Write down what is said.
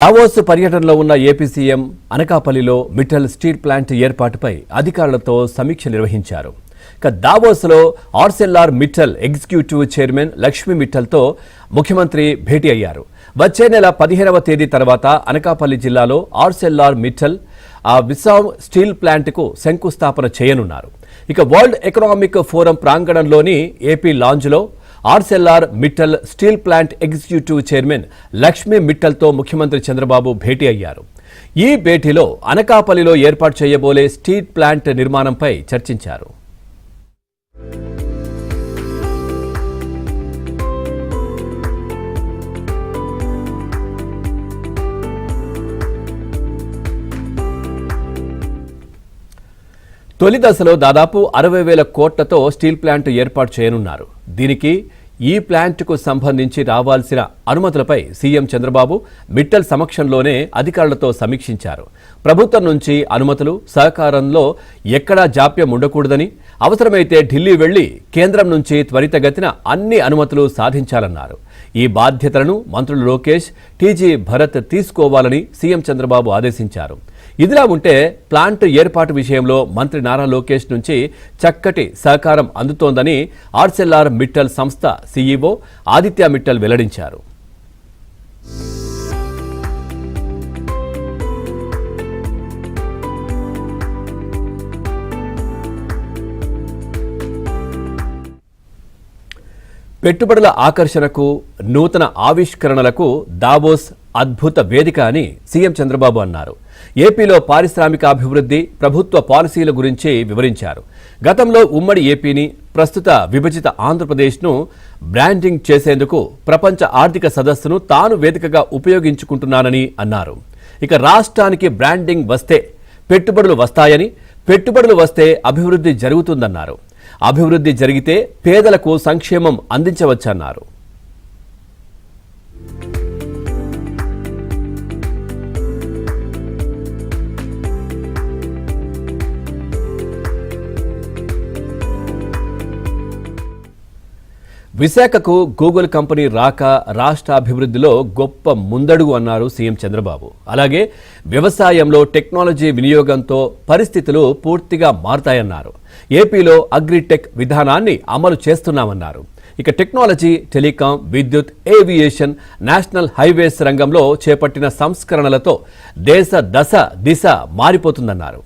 Davos పర్యటనలో ఉన్న AP CM అనకాపల్లిలో మిట్టల్ స్టీల్ ప్లాంట్ ఏర్పాటుపై అధికారులతో సమీక్ష నిర్వహించారు. దావోస్లో Arcelor Mittal executive chairman Lakshmi మిట్టల్తో ముఖ్యమంత్రి భేటీ అయ్యారు. వచ్చే నెల 15వ తేదీ తర్వాత అనకాపల్లి జిల్లాలో ఆర్సెల్ఆర్ మిట్టల్ విసావ్ స్టీల్ ప్లాంట్కు శంకుస్థాపన చేయనున్నారు. వరల్డ్ ఎకనామిక్ ఫోరం ప్రాంగణంలోని ఏపీ లాంజ్లో Arcelor Mittal steel plant executive chairman Lakshmi మిట్టల్తో ముఖ్యమంత్రి చంద్రబాబు భేటీ అయ్యారు. ఈ భేటీలో అనకాపల్లిలో ఏర్పాటు చేయబోలే స్టీల్ ప్లాంట్ నిర్మాణంపై చర్చించారు. తొలి దశలో దాదాపు 60,000 కోట్లతో స్టీల్ ప్లాంట్ ఏర్పాటు చేయనున్నారు. దీనికి ఈ ప్లాంట్కు సంబంధించి రావాల్సిన అనుమతులపై సీఎం చంద్రబాబు మిట్టల్ సమక్షంలోనే అధికారులతో సమీక్షించారు. ప్రభుత్వం నుంచి అనుమతులు సహకారంలో ఎక్కడా జాప్యం ఉండకూడదని, అవసరమైతే ఢిల్లీ వెళ్లి కేంద్రం నుంచి త్వరితగతిన అన్ని అనుమతులు సాధించాలన్నారు. ఈ బాధ్యతలను మంత్రులు లోకేష్, టీజీ భరత్ తీసుకోవాలని సీఎం చంద్రబాబు ఆదేశించారు. ఇదిలా ఉంటే ప్లాంట్ ఏర్పాటు విషయంలో మంత్రి నారా లోకేష్ నుంచి చక్కటి సహకారం అందుతోందని ఆర్సెల్ఆర్ మిట్టల్ సంస్థ సీఈఓ ఆదిత్య మిట్టల్ వెల్లడించారు. పెట్టుబడుల ఆకర్షణకు, నూతన ఆవిష్కరణలకు దావోస్ అద్భుత వేదిక అని సీఎం చంద్రబాబు అన్నారు. ఏపీలో పారిశ్రామికాభివృద్ధి, ప్రభుత్వ పాలసీల గురించి వివరించారు. గతంలో ఉమ్మడి ఏపీని, ప్రస్తుత విభజిత ఆంధ్రప్రదేశ్ను బ్రాండింగ్ చేసేందుకు ప్రపంచ ఆర్థిక సదస్సును తాను వేదికగా ఉపయోగించుకుంటున్నానని అన్నారు. రాష్ట్రానికి బ్రాండింగ్ వస్తే పెట్టుబడులు వస్తాయని, పెట్టుబడులు వస్తే అభివృద్ధి జరుగుతుందన్నారు. అభివృద్ధి జరిగితే పేదలకు సంక్షేమం అందించవచ్చన్నారు. విశాఖకు గూగుల్ కంపెనీ రాక రాష్ట్ర అభివృద్ధిలో గొప్ప ముందడుగు అన్నారు సీఎం చంద్రబాబు. అలాగే వ్యవసాయంలో టెక్నాలజీ వినియోగంతో పరిస్థితులు పూర్తిగా మారతాయన్నారు. ఏపీలో అగ్రిటెక్ విధానాన్ని అమలు చేస్తున్నామన్నారు. టెక్నాలజీ, టెలికాం, విద్యుత్, ఏవియేషన్, నేషనల్ హైవేస్ రంగంలో చేపట్టిన సంస్కరణలతో దేశ దిశ మారిపోతుందన్నారు.